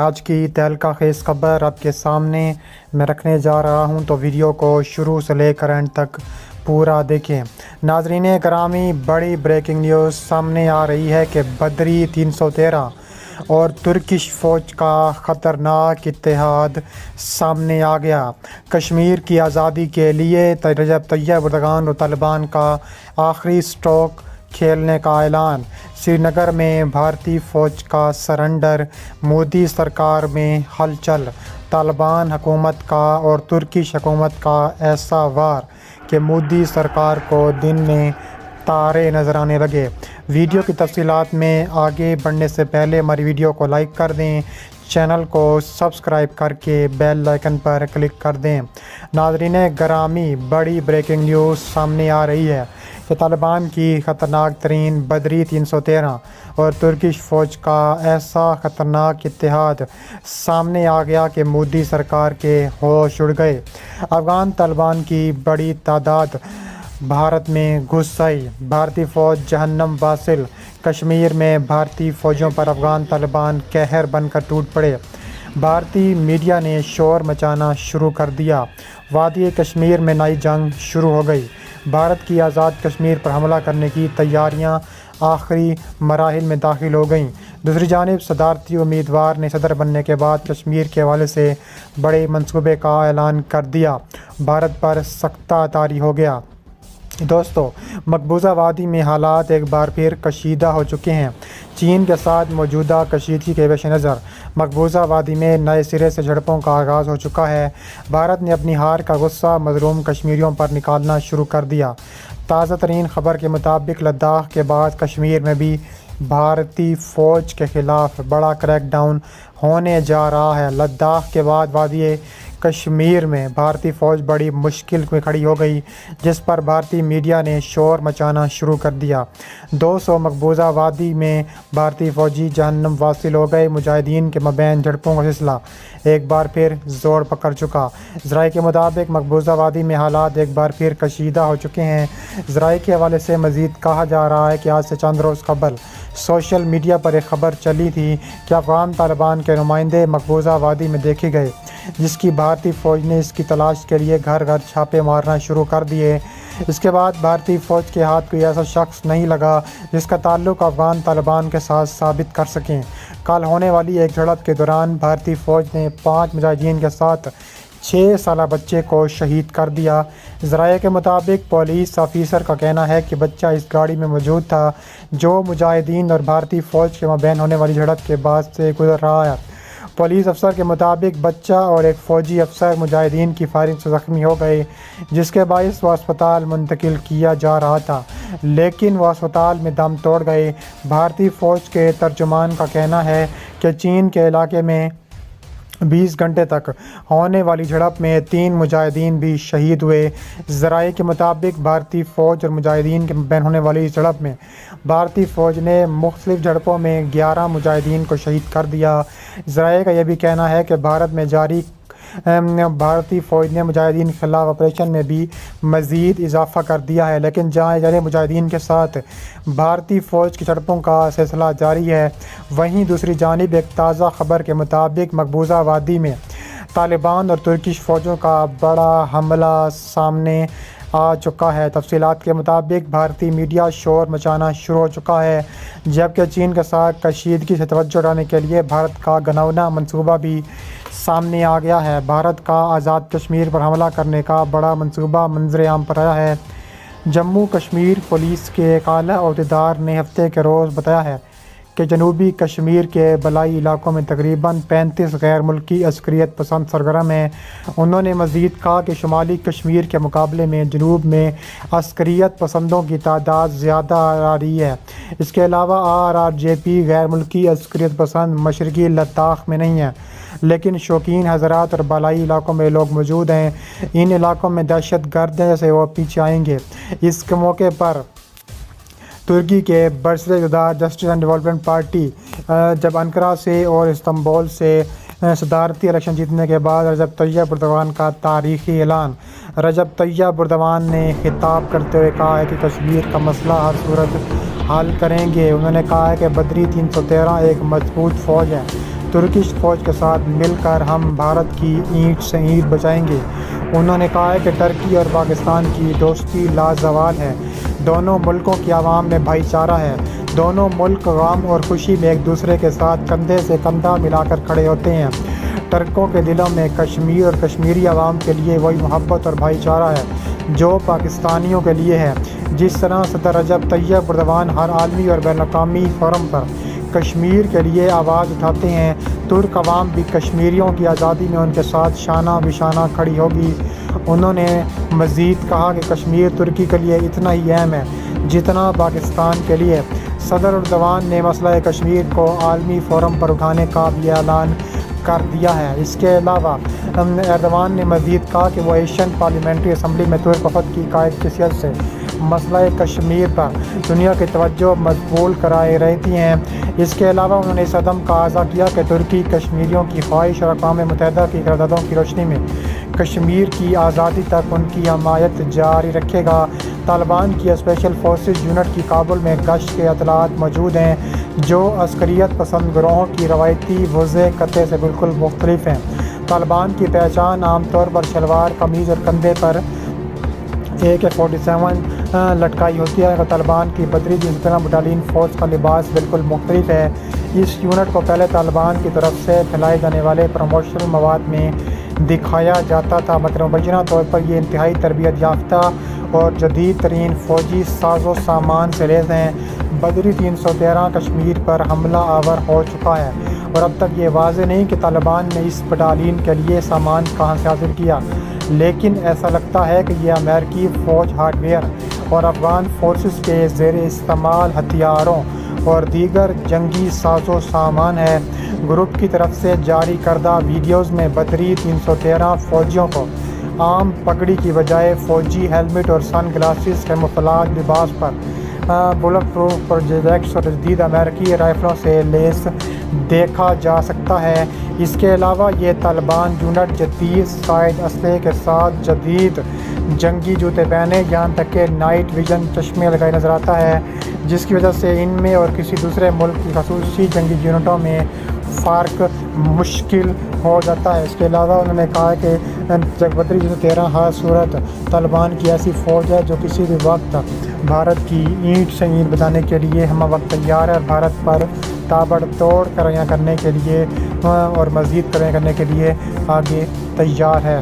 آج کی تہلکہ خیز خبر آپ کے سامنے میں رکھنے جا رہا ہوں، تو ویڈیو کو شروع سے لے کر اینڈ تک پورا دیکھیں۔ ناظرین گرامی، بڑی بریکنگ نیوز سامنے آ رہی ہے کہ بدری 313 اور ترکش فوج کا خطرناک اتحاد سامنے آ گیا۔ کشمیر کی آزادی کے لیے رجب طیب اردوغان اور طالبان کا آخری اسٹروک کھیلنے کا اعلان۔ سری نگر میں بھارتی فوج کا سرنڈر، مودی سرکار میں ہلچل۔ طالبان حکومت کا اور ترکش حکومت کا ایسا وار کہ مودی سرکار کو دن میں تارے نظر آنے لگے۔ ویڈیو کی تفصیلات میں آگے بڑھنے سے پہلے ہماری ویڈیو کو لائک کر دیں، چینل کو سبسکرائب کر کے بیل آئیکن پر کلک کر دیں۔ ناظرین گرامی، بڑی بریکنگ نیوز سامنے آ رہی ہے کہ طالبان کی خطرناک ترین بدری 313 اور ترکش فوج کا ایسا خطرناک اتحاد سامنے آ گیا کہ مودی سرکار کے ہوش اڑ گئے۔ افغان طالبان کی بڑی تعداد بھارت میں گھس آئی۔ بھارتی فوج جہنم واصل۔ کشمیر میں بھارتی فوجوں پر افغان طالبان قہر بن کر ٹوٹ پڑے۔ بھارتی میڈیا نے شور مچانا شروع کر دیا۔ وادی کشمیر میں نئی جنگ شروع ہو گئی۔ بھارت کی آزاد کشمیر پر حملہ کرنے کی تیاریاں آخری مراحل میں داخل ہو گئیں۔ دوسری جانب صدارتی امیدوار نے صدر بننے کے بعد کشمیر کے حوالے سے بڑے منصوبے کا اعلان کر دیا۔ بھارت پر سختہ طاری ہو گیا۔ دوستو، مقبوضہ وادی میں حالات ایک بار پھر کشیدہ ہو چکے ہیں۔ چین کے ساتھ موجودہ کشیدگی کے پیش نظر مقبوضہ وادی میں نئے سرے سے جھڑپوں کا آغاز ہو چکا ہے۔ بھارت نے اپنی ہار کا غصہ مظلوم کشمیریوں پر نکالنا شروع کر دیا۔ تازہ ترین خبر کے مطابق لداخ کے بعد کشمیر میں بھی بھارتی فوج کے خلاف بڑا کریک ڈاؤن ہونے جا رہا ہے۔ لداخ کے بعد وادی کشمیر میں بھارتی فوج بڑی مشکل میں کھڑی ہو گئی، جس پر بھارتی میڈیا نے شور مچانا شروع کر دیا۔ 200 مقبوضہ وادی میں بھارتی فوجی جہنم واصل ہو گئے۔ مجاہدین کے مابین جھڑپوں کا سلسلہ ایک بار پھر زور پکڑ چکا۔ ذرائع کے مطابق مقبوضہ وادی میں حالات ایک بار پھر کشیدہ ہو چکے ہیں۔ ذرائع کے حوالے سے مزید کہا جا رہا ہے کہ آج سے چند روز قبل سوشل میڈیا پر ایک خبر چلی تھی کہ افغان طالبان کے نمائندے مقبوضہ وادی میں دیکھے گئے، جس کی بھارتی فوج نے اس کی تلاش کے لیے گھر گھر چھاپے مارنا شروع کر دیے۔ اس کے بعد بھارتی فوج کے ہاتھ کوئی ایسا شخص نہیں لگا جس کا تعلق افغان طالبان کے ساتھ ثابت کر سکیں۔ کل ہونے والی ایک جھڑپ کے دوران بھارتی فوج نے 5 مجاہدین کے ساتھ 6 سالہ بچے کو شہید کر دیا۔ ذرائع کے مطابق پولیس آفیسر کا کہنا ہے کہ بچہ اس گاڑی میں موجود تھا جو مجاہدین اور بھارتی فوج کے مابین ہونے والی جھڑپ کے بعد سے گزر رہا ہے۔ پولیس افسر کے مطابق بچہ اور ایک فوجی افسر مجاہدین کی فائرنگ سے زخمی ہو گئے، جس کے باعث وہ اسپتال منتقل کیا جا رہا تھا، لیکن وہ اسپتال میں دم توڑ گئے۔ بھارتی فوج کے ترجمان کا کہنا ہے کہ چین کے علاقے میں 20 گھنٹے تک ہونے والی جھڑپ میں 3 مجاہدین بھی شہید ہوئے۔ ذرائع کے مطابق بھارتی فوج اور مجاہدین کے مابین ہونے والی اس جھڑپ میں بھارتی فوج نے مختلف جھڑپوں میں 11 مجاہدین کو شہید کر دیا۔ ذرائع کا یہ بھی کہنا ہے کہ بھارت میں جاری بھارتی فوج نے مجاہدین کے خلاف آپریشن میں بھی مزید اضافہ کر دیا ہے، لیکن جہاں جارے مجاہدین کے ساتھ بھارتی فوج کی جھڑپوں کا سلسلہ جاری ہے، وہیں دوسری جانب ایک تازہ خبر کے مطابق مقبوضہ وادی میں طالبان اور ترکش فوجوں کا بڑا حملہ سامنے آ چکا ہے۔ تفصیلات کے مطابق بھارتی میڈیا شور مچانا شروع ہو چکا ہے، جبکہ چین کے ساتھ کشیدگی سے توجہ ہٹانے کے لیے بھارت کا گھناؤنا منصوبہ بھی سامنے آ گیا ہے۔ بھارت کا آزاد کشمیر پر حملہ کرنے کا بڑا منصوبہ منظر عام پر آیا ہے۔ جموں کشمیر پولیس کے ایک اعلیٰ عہدیدار نے ہفتے کے روز بتایا ہے کہ جنوبی کشمیر کے بالائی علاقوں میں تقریباً 35 غیر ملکی عسکریت پسند سرگرم ہیں۔ انہوں نے مزید کہا کہ شمالی کشمیر کے مقابلے میں جنوب میں عسکریت پسندوں کی تعداد زیادہ آ رہی ہے۔ اس کے علاوہ RRJP غیر ملکی عسکریت پسند مشرقی لداخ میں نہیں ہیں، لیکن شوقین حضرات اور بالائی علاقوں میں لوگ موجود ہیں۔ ان علاقوں میں دہشت گرد ہیں سے وہ پیچھے آئیں گے۔ اس کے موقع پر ترکی کے برسر اقتدار جسٹس اینڈ ڈیولپمنٹ پارٹی جب انقرہ سے اور استنبول سے صدارتی الیکشن جیتنے کے بعد رجب طیب اردوغان کا تاریخی اعلان۔ رجب طیب اردوغان نے خطاب کرتے ہوئے کہا ہے کہ کشمیر کا مسئلہ ہر صورت حل کریں گے۔ انہوں نے کہا ہے کہ بدری 313 ایک مضبوط فوج ہے ترکش فوج کے ساتھ مل کر ہم بھارت کی اینٹ سے اینٹ بچائیں گے۔ انہوں نے کہا ہے کہ ترکی اور پاکستان کی دوستی لازوال ہے، دونوں ملکوں کی عوام میں بھائی چارہ ہے، دونوں ملک غم اور خوشی میں ایک دوسرے کے ساتھ کندھے سے کندھا ملا کر کھڑے ہوتے ہیں۔ ترکوں کے دلوں میں کشمیر اور کشمیری عوام کے لیے وہی محبت اور بھائی چارہ ہے جو پاکستانیوں کے لیے ہے۔ جس طرح صدر رجب طیب ایردوان ہر عالمی اور بین الاقوامی فورم پر کشمیر کے لیے آواز اٹھاتے ہیں، ترک عوام بھی کشمیریوں کی آزادی میں ان کے ساتھ شانہ بشانہ کھڑی ہوگی۔ انہوں نے مزید کہا کہ کشمیر ترکی کے لیے اتنا ہی اہم ہے جتنا پاکستان کے لیے۔ صدر ایردوان نے مسئلہ کشمیر کو عالمی فورم پر اٹھانے کا بھی اعلان کر دیا ہے۔ اس کے علاوہ ایردوان نے مزید کہا کہ وہ ایشین پارلیمنٹری اسمبلی میں ترک وفد کی قائد کی حیثیت سے مسئلہ کشمیر پر دنیا کی توجہ مبذول کرائے رہتی ہیں۔ اس کے علاوہ انہوں نے اس عدم کا اعادہ کیا کہ ترکی کشمیریوں کی خواہش اور اقوام متحدہ کی قراردادوں کی روشنی میں کشمیر کی آزادی تک ان کی حمایت جاری رکھے گا۔ طالبان کی اسپیشل فورسز یونٹ کی کابل میں گشت کے اطلاعات موجود ہیں جو عسکریت پسند گروہوں کی روایتی وضع خطے سے بالکل مختلف ہیں۔ طالبان کی پہچان عام طور پر شلوار قمیض اور کندھے پر AK-47 لٹکائی ہوتی ہے۔ طالبان کی بدری 313 بٹالین فورس کا لباس بالکل مختلف ہے۔ اس یونٹ کو پہلے طالبان کی طرف سے پھیلائے جانے والے پروموشنل مواد میں دکھایا جاتا تھا، مگر مبینہ طور پر یہ انتہائی تربیت یافتہ اور جدید ترین فوجی ساز و سامان سے لیس ہیں۔ بدری 313 کشمیر پر حملہ آور ہو چکا ہے اور اب تک یہ واضح نہیں کہ طالبان نے اس بٹالین کے لیے سامان کہاں سے حاصل کیا، لیکن ایسا لگتا ہے کہ یہ امریکی فوج ہارڈ ویئر اور افغان فورسز کے زیر استعمال ہتھیاروں اور دیگر جنگی ساز و سامان ہے۔ گروپ کی طرف سے جاری کردہ ویڈیوز میں بدری 313 فوجیوں کو عام پگڑی کی بجائے فوجی ہیلمٹ اور سن گلاسز کے مفلاج لباس پر بلٹ پروف پروجیکٹس اور جدید امریکی رائفلوں سے لیس دیکھا جا سکتا ہے۔ اس کے علاوہ یہ طالبان یونٹ جدید سائد اسلحے کے ساتھ جدید جنگی جوتے پہنے، یہاں تک کہ نائٹ ویژن چشمے لگائے نظر آتا ہے، جس کی وجہ سے ان میں اور کسی دوسرے ملک کی خصوصی جنگی یونٹوں میں فرق مشکل ہو جاتا ہے۔ اس کے علاوہ انہوں نے کہا کہ بدری 313 ہر صورت طالبان کی ایسی فوج ہے جو کسی بھی وقت بھارت کی اینٹ سے اینٹ بچانے کے لیے ہمہ وقت تیار ہے اور بھارت پر تابڑ توڑ کاروائیاں کرنے کے لیے اور مزید کاروائیاں کرنے کے لیے آگے تیار ہے۔